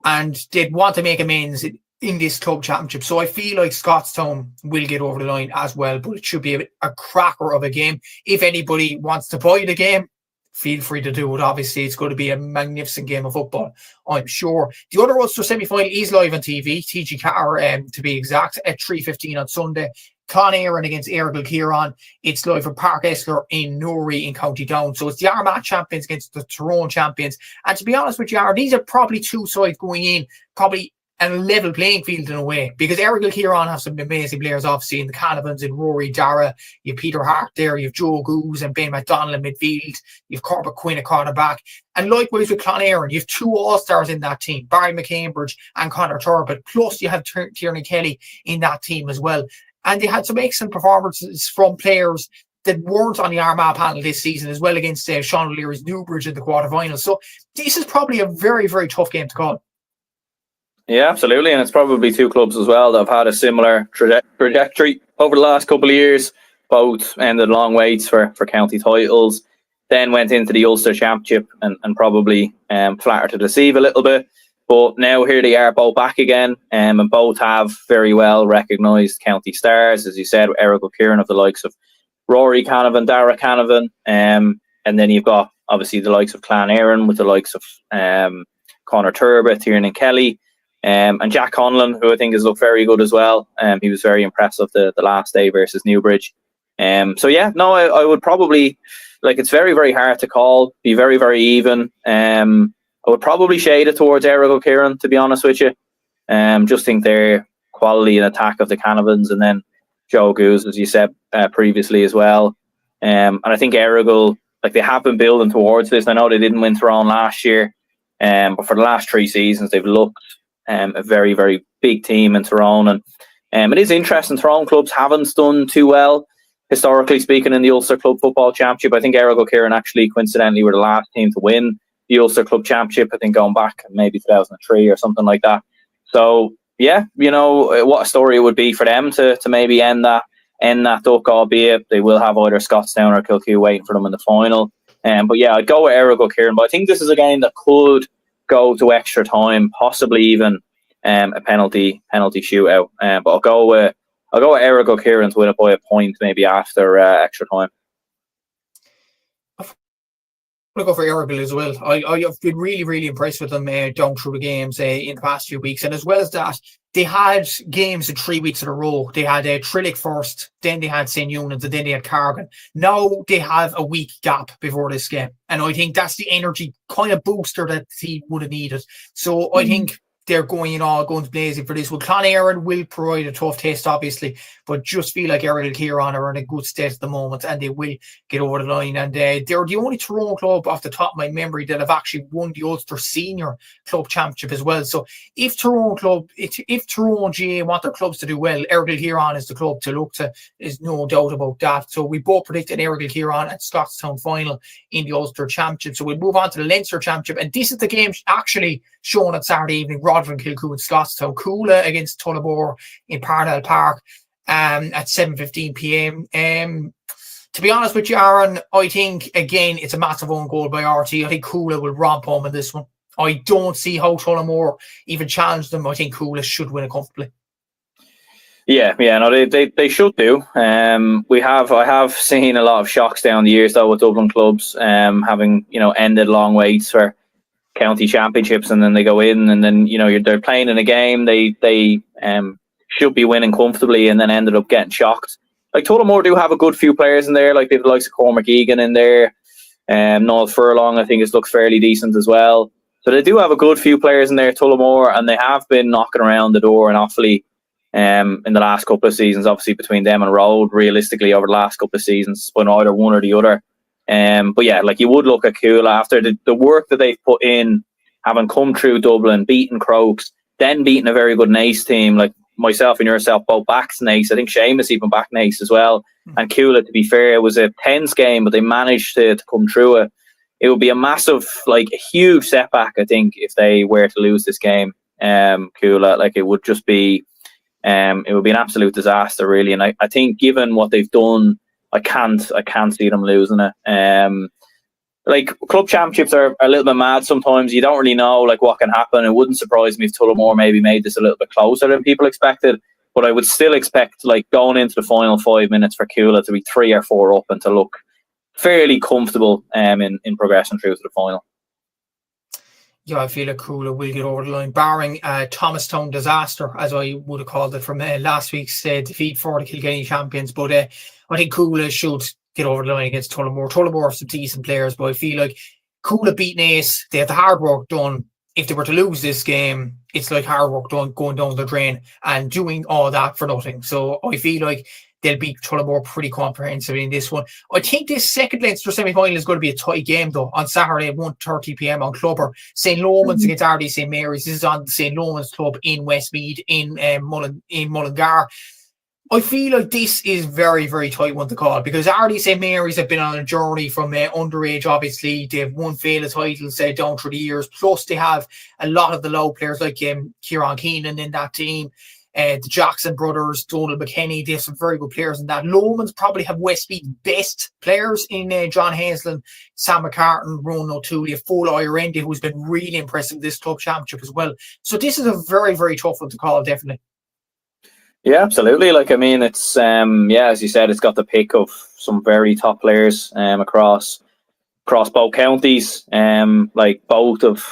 and they'd want to make amends in this club championship. So I feel like Scotstown will get over the line as well, but it should be a cracker of a game. If anybody wants to buy the game, feel free to do it. Obviously, it's going to be a magnificent game of football, I'm sure. The other Ulster semi-final is live on TV, TG4 to be exact, at 3:15 on Sunday. Clann against Errigal Ciaran. It's live from Park Esler in Newry in County Down. So it's the Armagh champions against the Tyrone champions. And to be honest with you, these are probably two sides going in, probably a level playing field in a way, because Errigal Ciaran have some amazing players, obviously, in the Canavans, in Rory Dara, you have Peter Hart there, you have Joe Goose and Ben McDonald in midfield, you have Corbett Quinn at quarterback, and likewise with Clann, you have two All-Stars in that team, Barry McCambridge and Conor Turbitt, plus you have Tierney Kelly in that team as well. And they had some excellent performances from players that weren't on the Armagh panel this season as well, against Sean O'Leary's Newbridge in the quarterfinals. So this is probably a very, very tough game to call. Yeah, absolutely. And it's probably two clubs as well that have had a similar trajectory over the last couple of years. Both ended long waits for county titles, then went into the Ulster Championship and probably flattered to deceive a little bit. But now here they are, both back again, and both have very well recognised county stars, as you said, Errigal Ciaran of the likes of Rory Canavan, Dara Canavan, and then you've got obviously the likes of Clann with the likes of Conor Turbitt, Tierney Kelly. And Jack Conlon, who I think has looked very good as well. He was very impressive the last day versus Newbridge. So yeah, no, I would probably, like, it's very, very hard to call, be very, very even. I would probably shade it towards Errigal, Ciaran, to be honest with you. Just think their quality and attack of the Canavans, and then Joe Goose, as you said previously as well. And I think Errigal, like, they have been building towards this. I know they didn't win Tyrone last year, but for the last 3 seasons, they've looked a very, very big team in Tyrone. And it is interesting, Tyrone clubs haven't done too well, historically speaking, in the Ulster Club Football Championship. I think Errigal, Ciaran, actually, coincidentally, were the last team to win the Ulster Club Championship, I think going back maybe 2003 or something like that. So, yeah, you know, what a story it would be for them to maybe end that duck, albeit they will have either Scotstown or Kilcoo waiting for them in the final. But yeah, I'd go with Errigal, Ciaran. But I think this is a game that could go to extra time, possibly even a penalty shootout. But I'll go with Errigal, Ciaran, to win it by a point maybe after extra time. I'm going to go for Errigal as well. I've been really, really impressed with them down through the games in the past few weeks. And as well as that, they had games in 3 weeks in a row. They had Trillick first, then they had St. Eunan's, and then they had Cargan. Now they have a week gap before this game. And I think that's the energy kind of booster that he would have needed. So I think they're going guns blazing for this. Well, Clann will provide a tough test, obviously, but just feel like Errigal, Ciaran are in a good state at the moment, and they will get over the line. And they're the only Tyrone club off the top of my memory that have actually won the Ulster Senior Club Championship as well. So if Tyrone GA want their clubs to do well, Errigal, Ciaran is the club to look to. There's no doubt about that. So we both predicted Errigal, Ciaran at Scotstown final in the Ulster Championship. So we'll move on to the Leinster Championship, and this is the game actually shown on Saturday evening. Rotherham, Kilcoo and Scotstown. Cuala against Tullamore in Parnell Park at 7:15 p.m. To be honest with you, Aaron, I think, again, it's a massive own goal by Ardee. I think Cuala will romp home in this one. I don't see how Tullamore even challenge them. I think Cuala should win it comfortably. Yeah, no, they should do. I have seen a lot of shocks down the years though with Dublin clubs, having, you know, ended long waits for county championships, and then they go in, and then, you know, they're playing in a game they should be winning comfortably, and then ended up getting shocked. Like, Tullamore do have a good few players in there, like they've the likes of Cormac Egan in there. Noel Furlong, I think, has looked fairly decent as well. So they do have a good few players in there, Tullamore, and they have been knocking around the door and awfully in the last couple of seasons. Obviously, between them and Road, realistically, over the last couple of seasons, it's been either one or the other. But yeah, like, you would look at Cuala after the work that they've put in, having come through Dublin, beating Crokes, then beating a very good Naas team, like myself and yourself both backs Naas. I think Seamus even backed Naas as well. And Cuala, to be fair, it was a tense game, but they managed to come through it. It would be a massive, like, a huge setback, I think, if they were to lose this game. Cuala, like, it would just be, it would be an absolute disaster, really. And I think, given what they've done, I can't see them losing it. Like, club championships are a little bit mad sometimes. You don't really know, like, what can happen. It wouldn't surprise me if Tullamore maybe made this a little bit closer than people expected. But I would still expect, like, going into the final 5 minutes for Cuala to be 3 or 4 up and to look fairly comfortable in progressing through to the final. Yeah, I feel like Cuala will get over the line, barring Thomastown disaster, as I would have called it, from last week's defeat for the Kilkenny champions. But I think Cuala should get over the line against Tullamore. Tullamore have some decent players, but I feel like Cuala beat Naas. They have the hard work done. If they were to lose this game, it's like hard work done going down the drain and doing all that for nothing. So I feel like they'll beat Tullamore pretty comprehensively in this one. I think this second Leinster semi-final is going to be a tight game, though, on Saturday at 1:30 p.m. on Clubber. St. Lomans against Ardee St. Mary's. This is on the St. Lomans Club in Westmeath in Mullingar. I feel like this is very, very tight one to call, because Ardee St. Mary's have been on a journey from underage, obviously. They've won Féile titles down through the years. Plus, they have a lot of the low players like Ciaran Keenan in that team. The Jackson brothers, Donald McKenny, they have some very good players in that. Lomans probably have Westmeath's best players in John Haslin, Sam McCartan, Ronan O'Toole, full Eireann, who's been really impressive in this club championship as well. So this is a very, very tough one to call, definitely. Yeah, absolutely. Like, I mean, it's as you said, it's got the pick of some very top players across both counties. Like, both of,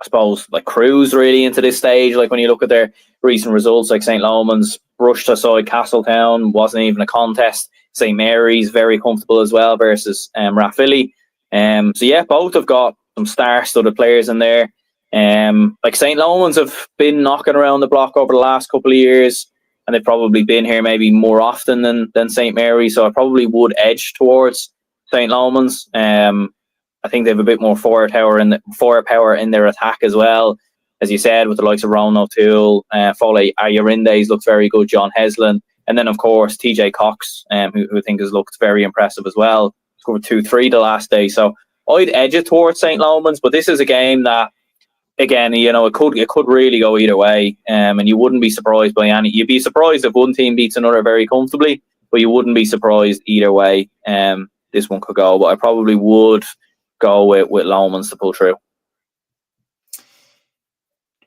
I suppose, like cruised really into this stage. Like when you look at their recent results, like St. Lomans brushed aside Castletown, wasn't even a contest. St. Mary's very comfortable as well versus Rathvilly. So yeah, both have got some star-studded players in there. Like St. Lomans have been knocking around the block over the last couple of years, and they've probably been here maybe more often than St. Mary's. So I probably would edge towards St. Lomans. I think they have a bit more forward power in their attack as well. As you said, with the likes of Ronan O'Toole, Foley Eireann looks very good, John Heslin. And then, of course, TJ Cox, who I think has looked very impressive as well. Scored 2-3 the last day. So I'd edge it towards St. Lomans, but this is a game that, again, you know, it could really go either way. And you wouldn't be surprised by any. You'd be surprised if one team beats another very comfortably, but you wouldn't be surprised either way. This one could go, but I probably would go with Lomans to pull through.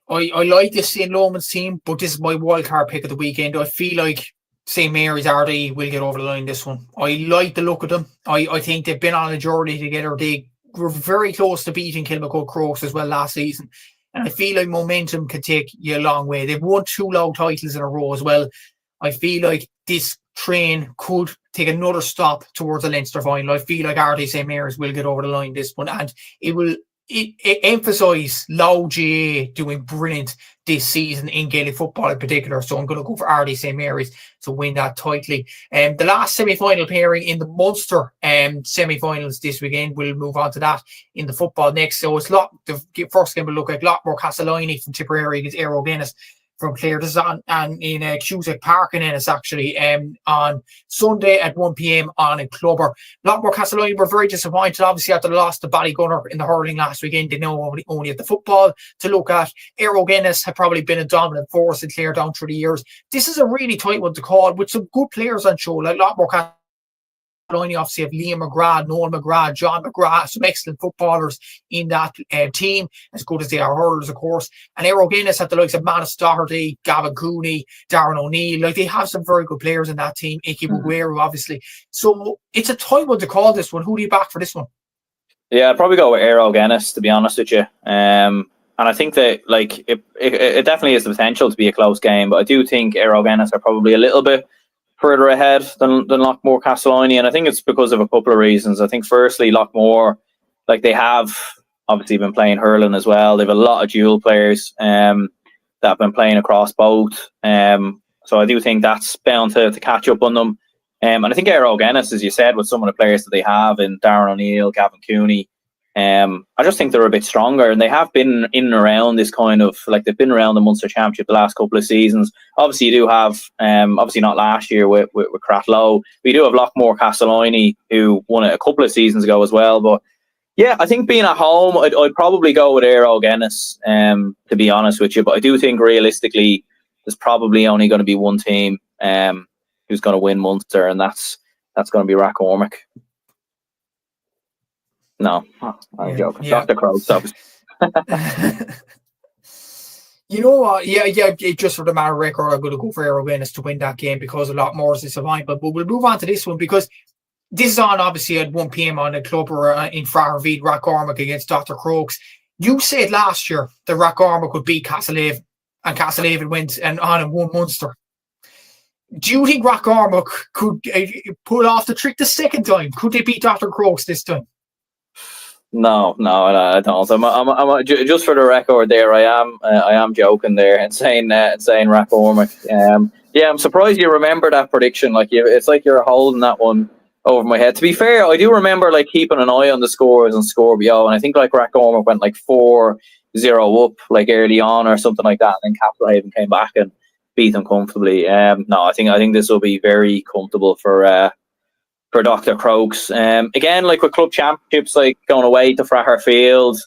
I like this St. Lomans team, but this is my wildcard pick of the weekend. I feel like St. Mary's Ardee will get over the line this one. I like the look of them. I think they've been on a journey together. They were very close to beating Dr Crokes as well last season. And I feel like momentum can take you a long way. They've won 2 Lough titles in a row as well. I feel like this train could take another stop towards the Leinster final. I feel like Ardee St. Mary's will get over the line this one, and it will emphasise Lough GA doing brilliant this season in Gaelic football in particular. So I'm going to go for Ardee St. Mary's to win that tightly. The last semi-final pairing in the Munster semi-finals this weekend, we'll move on to that in the football next. So it's the first game we'll look at Loughmore Castleiney from Tipperary against Errigal from Clare. This is in Cusack Park in Ennis, actually, on Sunday at 1 p.m. on in Clubber. Loughmore Castleiney were very disappointed, obviously, after the loss to Ballygunner in the hurling last weekend. They know only at the football to look at. Errigal have probably been a dominant force in Clare down through the years. This is a really tight one to call, with some good players on show, like Loughmore Castleiney. Obviously have Liam McGrath, Noel McGrath, John McGrath, some excellent footballers in that team, as good as they are hurlers, of course. And Errigal have the likes of Manus Doherty, Gavin Cooney, Darren O'Neill. Like, they have some very good players in that team. Iki Muguero, obviously. So it's a tight one to call this one. Who do you back for this one? Yeah, I'd probably go with Errigal, to be honest with you. And I think that, like, it definitely has the potential to be a close game, but I do think Errigal are probably a little bit further ahead than Loughmore Castleiney, and I think it's because of a couple of reasons. I think firstly, Loughmore, like, they have obviously been playing hurling as well. They have a lot of dual players that have been playing across both. So I do think that's bound to catch up on them. And I think Errigal, as you said, with some of the players that they have in Darren O'Neill, Gavin Cooney, I just think they're a bit stronger, and they have been in and around this kind of, like, they've been around the Munster Championship the last couple of seasons. Obviously, you do have, obviously not last year with Cratloe, but you do have Loughmore Castleiney, who won it a couple of seasons ago as well. But yeah, I think being at home, I'd probably go with Errigal, to be honest with you. But I do think realistically, there's probably only going to be one team who's going to win Munster, and that's going to be Rathgormack. No, I'm joking. Yeah. Dr Crokes, obviously. You know what? Yeah. Just for the matter of record, I'm going to go for Errigal to win that game because a lot more is disappointment. But we'll move on to this one, because this is on, obviously, at 1 p.m. on the club or in Fraherveed, Rathgormack against Dr Crokes. You said last year that Rathgormack would beat Castlehaven, and Castlehaven went and won Munster. Do you think Rathgormack could pull off the trick the second time? Could they beat Dr Crokes this time? No, I don't. I'm just for the record there. I am joking there and saying Rathgormack. Yeah, I'm surprised you remember that prediction. Like, it's like you're holding that one over my head. To be fair, I do remember, like, keeping an eye on the scores and Scorpio, and I think, like, Rathgormack went like 4-0 up, like, early on or something like that, and then Castlehaven came back and beat them comfortably. No, I think this will be very comfortable for Dr Crokes. Again, like with club championships, like going away to Fraherfield,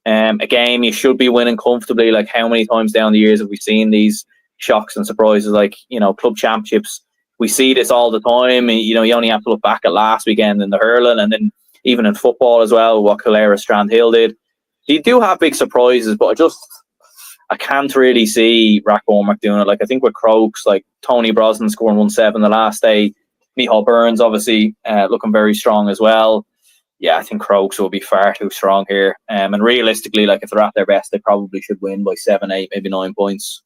a game you should be winning comfortably. Like, how many times down the years have we seen these shocks and surprises? Like, you know, club championships, we see this all the time. You know, you only have to look back at last weekend in the hurling, and then even in football as well, what Kildare Strandhill did. You do have big surprises, but I can't really see Rathgormack doing it. Like, I think with Crokes, like Tony Brosnan scoring 1-7 the last day, Micheál Burns obviously looking very strong as well. yeah, I think Crokes will be far too strong here. And realistically, like if they're at their best, they probably should win by 7, 8, maybe 9 points.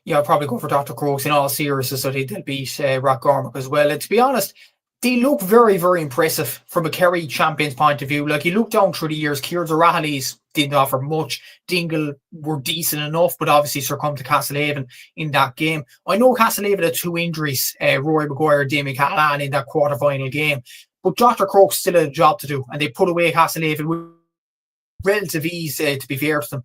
Yeah, I'll probably go for Dr. Crokes in all seriousness. I think they'll beat Rathgormack as well. And to be honest, they look very, very impressive from a Kerry champions point of view. Like, you look down through the years, Ciaran O'Rahilly's didn't offer much. Dingle were decent enough, but obviously succumbed to Castlehaven in that game. I know Castlehaven had 2 injuries, Rory Maguire, Damien Callahan in that quarter-final game. But Dr. Crokes still had a job to do, and they put away Castlehaven with relative ease, to be fair to them.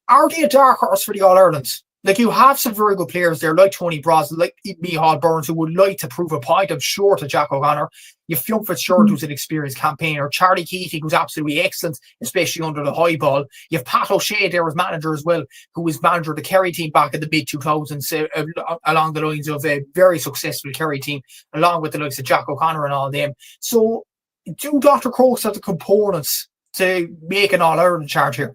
Are they a dark horse for the All-Irelands? Like, you have some very good players there, like Tony Brosnan, like Micheál Burns, who would like to prove a point. I'm sure to Jack O'Connor. You have Fionn Fitzgerald, who's an experienced campaigner. Charlie Keating, who's absolutely excellent, especially under the high ball. You have Pat O'Shea there as manager as well, who was manager of the Kerry team back in the mid-2000s, along the lines of a very successful Kerry team, along with the likes of Jack O'Connor and all them. So, do Dr. Crokes have the components to make an All-Ireland charge here?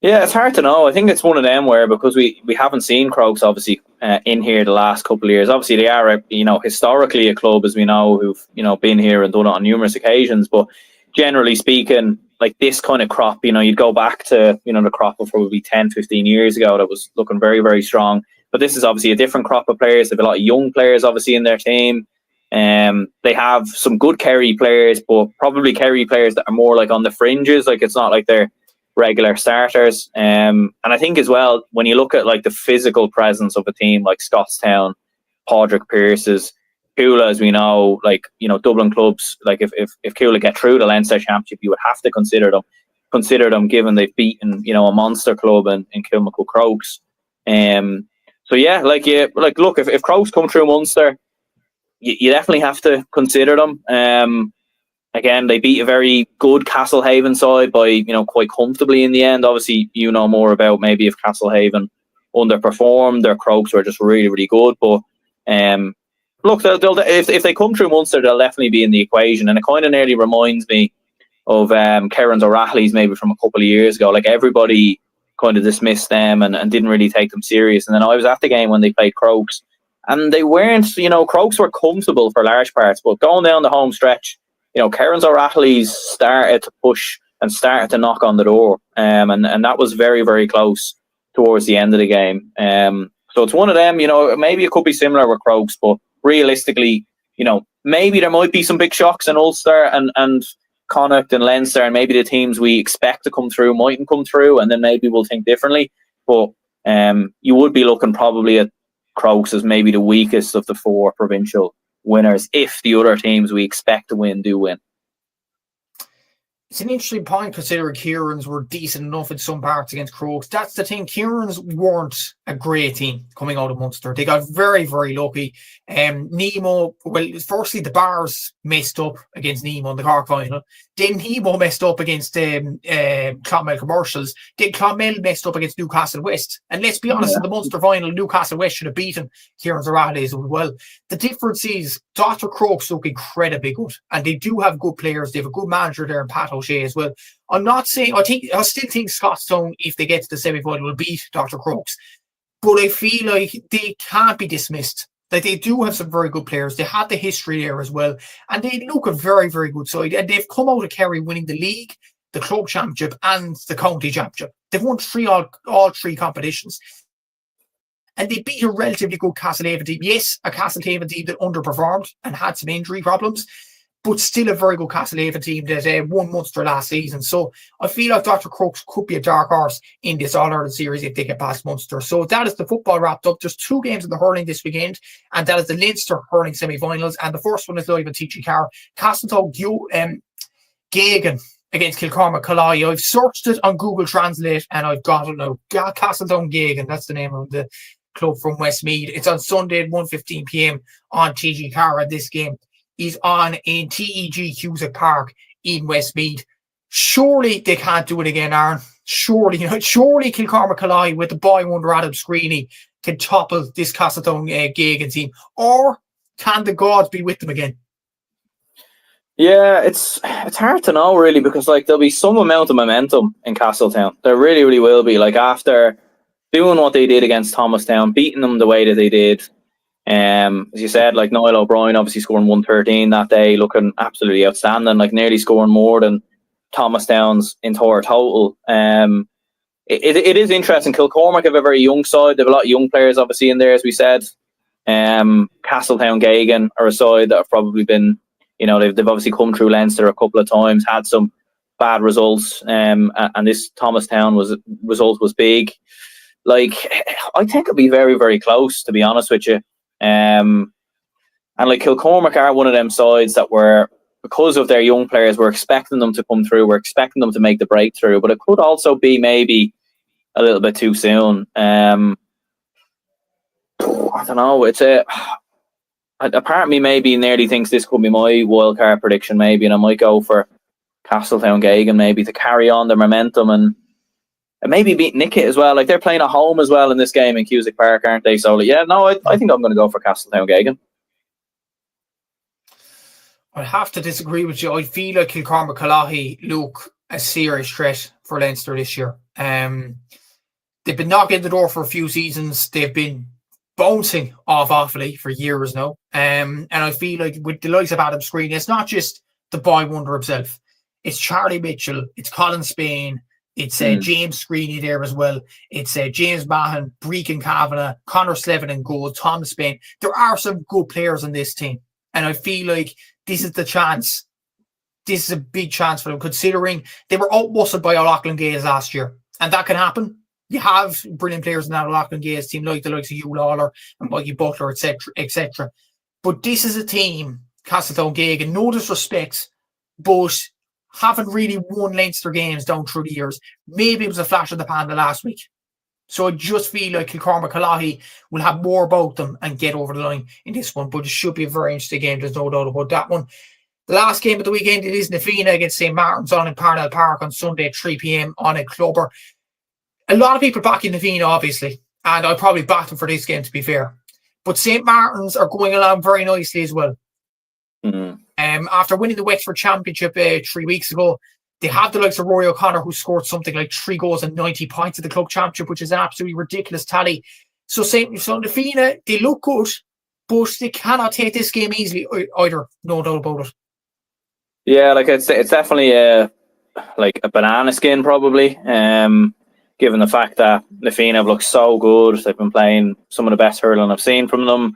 Yeah, it's hard to know. I think it's one of them where, because we haven't seen Crokes obviously in here the last couple of years. Obviously, they are historically a club, as we know, who've been here and done it on numerous occasions. But generally speaking, like this kind of crop, you'd go back to the crop of probably 10, 15 years ago that was looking very, very strong. But this is obviously a different crop of players. They have a lot of young players obviously in their team. They have some good Kerry players, but probably Kerry players that are more like on the fringes. Like, it's not like they're regular starters. And I think as well, when you look at like the physical presence of a team like Scotstown, Padraig Pearse's, Cuala, as we know, like, Dublin clubs, like if Cuala get through the Leinster Championship, you would have to consider them given they've beaten, a monster club in Kilcoo Crokes. So yeah, look, if Crokes come through Munster, you definitely have to consider them. Again, they beat a very good Castlehaven side by, quite comfortably in the end. Obviously, more about maybe if Castlehaven underperformed, their Crokes were just really, really good. But look, if they come through Munster, they'll definitely be in the equation. And it kind of nearly reminds me of Ciaran O'Rahilly's maybe from a couple of years ago. Like, everybody kind of dismissed them and didn't really take them serious. And then I was at the game when they played Crokes, and they weren't, Crokes were comfortable for large parts. But going down the home stretch, Ciaran O'Rahilly's started to push and started to knock on the door. And that was very, very close towards the end of the game. So it's one of them, maybe it could be similar with Crokes, but realistically, maybe there might be some big shocks in Ulster and Connacht and Leinster, and maybe the teams we expect to come through mightn't come through, and then maybe we'll think differently. But you would be looking probably at Crokes as maybe the weakest of the 4 provincial winners if the other teams we expect to win do win. It's an interesting point, considering Ciaran's were decent enough in some parts against Crokes. That's the thing. Ciaran's weren't a great team coming out of Munster. They got very, very lucky. Nemo, well, firstly, the Bars messed up against Nemo in the Cork final. Then Nemo messed up against Clonmel Commercials. Then Clonmel messed up against Newcastle West. And let's be honest, in the Munster final, Newcastle West should have beaten Ciaran O'Rahilly's as well. The difference is Dr. Crokes look incredibly good. And they do have good players. They have a good manager there in Pat O'Shea as well. I'm not saying, I still think Scotstown, if they get to the semi-final, will beat Dr. Crokes. But I feel like they can't be dismissed. Like, they do have some very good players. They had the history there as well. And they look a very, very good side. And they've come out of Kerry winning the league, the club championship, and the county championship. They've won all 3 competitions. And they beat a relatively good Castlehaven team. Yes, a Castlehaven team that underperformed and had some injury problems, but still a very good Castlehaven team that won Munster last season. So I feel like Dr. Crokes could be a dark horse in this All-Ireland series if they get past Munster. So that is the football wrapped up. There's 2 games in the hurling this weekend, and that is the Leinster hurling semi-finals. And the first one is live on TG4. Castletown Geoghegan against Kilcormac Cuala. I've searched it on Google Translate and I've got it now. Castletown Geoghegan, that's the name of the club from Westmeath. It's on Sunday at 1:15 p.m. on TG4, and this game is on in TEG Cusack Park in Westmeath. Surely they can't do it again, Aaron. Surely Kilcormac Cuala with the boy wonder Adam Screeney can topple this Castletown Geoghegan team, or can the gods be with them again? Yeah, it's hard to know really, because like there'll be some amount of momentum in Castletown. There really, really will be. Like, after doing what they did against Thomastown, beating them the way that they did, As you said, like Niall O'Brien obviously scoring 113 that day, looking absolutely outstanding, like nearly scoring more than Thomastown's entire total. It is interesting. Kilcormac have a very young side. They have a lot of young players obviously in there, as we said. Castletown Geoghegan are a side that have probably been, they've obviously come through Leinster a couple of times, had some bad results, and this Thomastown result was big. Like, I think it'll be very, very close, to be honest with you. And like Kilcormac are one of them sides that were, because of their young players, we're expecting them to come through, we're expecting them to make the breakthrough, but it could also be maybe a little bit too soon. I don't know. It's a part of me maybe nearly thinks this could be my wildcard prediction, maybe, and I might go for Castletown Geoghegan maybe to carry on their momentum and maybe beat Nickett as well. Like, they're playing at home as well in this game in Cusack Park, aren't they? So yeah, no, I think I'm going to go for Castletown Geoghegan. I have to disagree with you. I feel like Kilcormac Cuala look a serious threat for Leinster this year. They've been knocking the door for a few seasons. They've been bouncing off Offaly for years now. And I feel like with the likes of Adam Screen, it's not just the boy wonder himself. It's Charlie Mitchell, it's Colin Spain, it's James Screeney there as well. It's James Mahan, Breakin Kavanagh, Conor Slevin and goal, Tom Spain. There are some good players on this team. And I feel like this is the chance. This is a big chance for them, considering they were outmuscled by O'Loughlin Gaels last year. And that can happen. You have brilliant players in that O'Loughlin Gaels team, like the likes of Hugh Lawler and Mikey Butler, etc., etc. But this is a team, Castletown Geoghegan, no disrespect, but haven't really won Leinster games down through the years. Maybe it was a flash in the pan the last week. So I just feel like Kilcormac Cuala will have more about them and get over the line in this one. But it should be a very interesting game. There's no doubt about that one. The last game of the weekend, it is Fianna against St. Martin's on in Parnell Park on Sunday at 3 p.m. on a clubber. A lot of people backing Fianna, obviously. And I probably backed them for this game, to be fair. But St. Martin's are going along very nicely as well. Mm-hmm. After winning the Wexford Championship 3 weeks ago, they have the likes of Rory O'Connor, who scored something like 3 goals and 90 points at the club championship, which is an absolutely ridiculous tally. So Fianna, they look good, but they cannot take this game easily either. No doubt about it. Yeah, like it's definitely a banana skin probably. Given the fact that Fianna have looked so good, they've been playing some of the best hurling I've seen from them.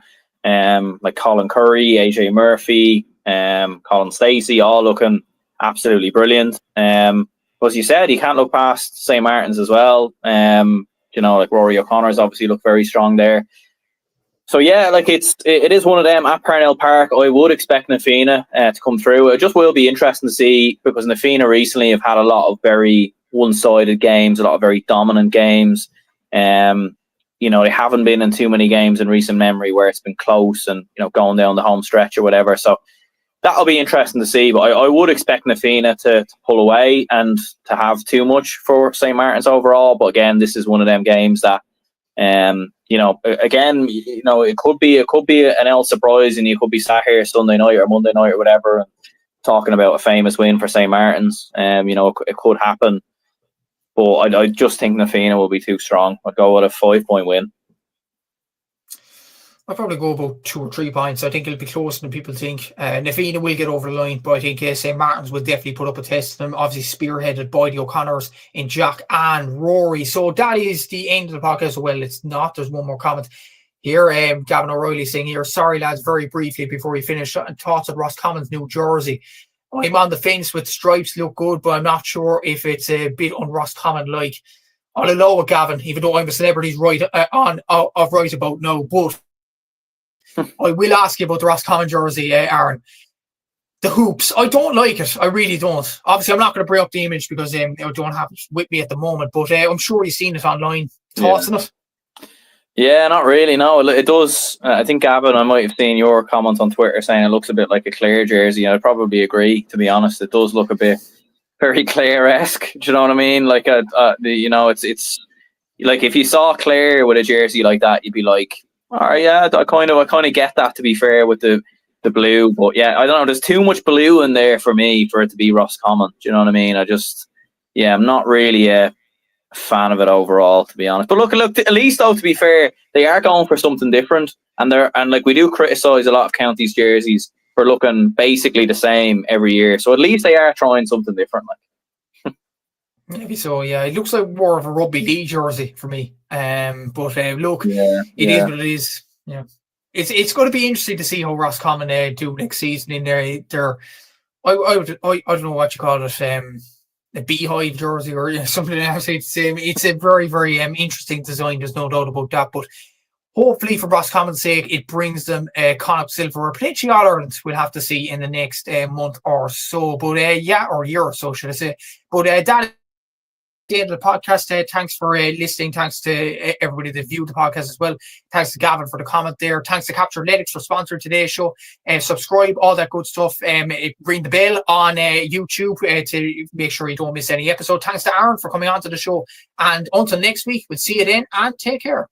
Like Colin Curry, AJ Murphy, Colin Stacey, all looking absolutely brilliant. But as you said, you can't look past St. Martin's as well. Like Rory O'Connor's obviously looked very strong there. So yeah, like it is one of them at Parnell Park. I would expect Fianna to come through. It just will be interesting to see, because Fianna recently have had a lot of very one-sided games, a lot of very dominant games. They haven't been in too many games in recent memory where it's been close and going down the home stretch or whatever. So that'll be interesting to see. But I would expect Fianna to pull away and to have too much for St. Martin's overall. But again, this is one of them games that it could be an L surprise, and you could be sat here Sunday night or Monday night or whatever and talking about a famous win for St. Martin's. It could happen. But I just think Fianna will be too strong. I'd go with a 5-point win. I'll probably go about 2 or 3 points. I think it'll be closer than people think. Fianna will get over the line, but I think St. Martin's will definitely put up a test to them. Obviously spearheaded by the O'Connors in Jack and Rory. So that is the end of the podcast. Well, it's not. There's one more comment here. Gavin O'Reilly saying here, sorry lads, very briefly before we finish, thoughts of Roscommon's new jersey. I'm on the fence with stripes, look good, but I'm not sure if it's a bit on Roscommon-like. I'll allow it, Gavin, even though I'm a celebrity right about now. But I will ask you about the Roscommon jersey, Aaron. The hoops, I don't like it. I really don't. Obviously, I'm not going to bring up the image because I don't have it with me at the moment. But I'm sure you've seen it online. Thoughts on it? Yeah, not really. No, it does. I think, Gavin, I might have seen your comment on Twitter saying it looks a bit like a Clare jersey. I'd probably agree, to be honest. It does look a bit very Clare-esque. Do you know what I mean? Like, it's like if you saw Clare with a jersey like that, you'd be like, all right, yeah, I kind of get that, to be fair, with the blue. But yeah, I don't know. There's too much blue in there for me for it to be Roscommon. Do you know what I mean? I'm not really a fan of it overall, to be honest. But look, at least though, to be fair, they are going for something different, and like we do criticise a lot of counties jerseys for looking basically the same every year. So at least they are trying something different. Like maybe so, yeah. It looks like more of a rugby league jersey for me. But look, it is what it is. Yeah, it's going to be interesting to see how Roscommon do next season in their I don't know what you call it, a beehive jersey or something else. It's a very, very interesting design. There's no doubt about that. But hopefully, for Roscommon's sake, it brings them Connacht silver or potentially All Ireland. We'll have to see in the next month or so. But or year or so, should I say? But that. The end of the podcast. Thanks for listening. Thanks to everybody that viewed the podcast as well. Thanks to Gavin for the comment there. Thanks to Capture Athletics for sponsoring today's show. Subscribe, all that good stuff. Ring the bell on YouTube to make sure you don't miss any episode. Thanks to Aaron for coming on to the show. And until next week, we'll see you then and take care.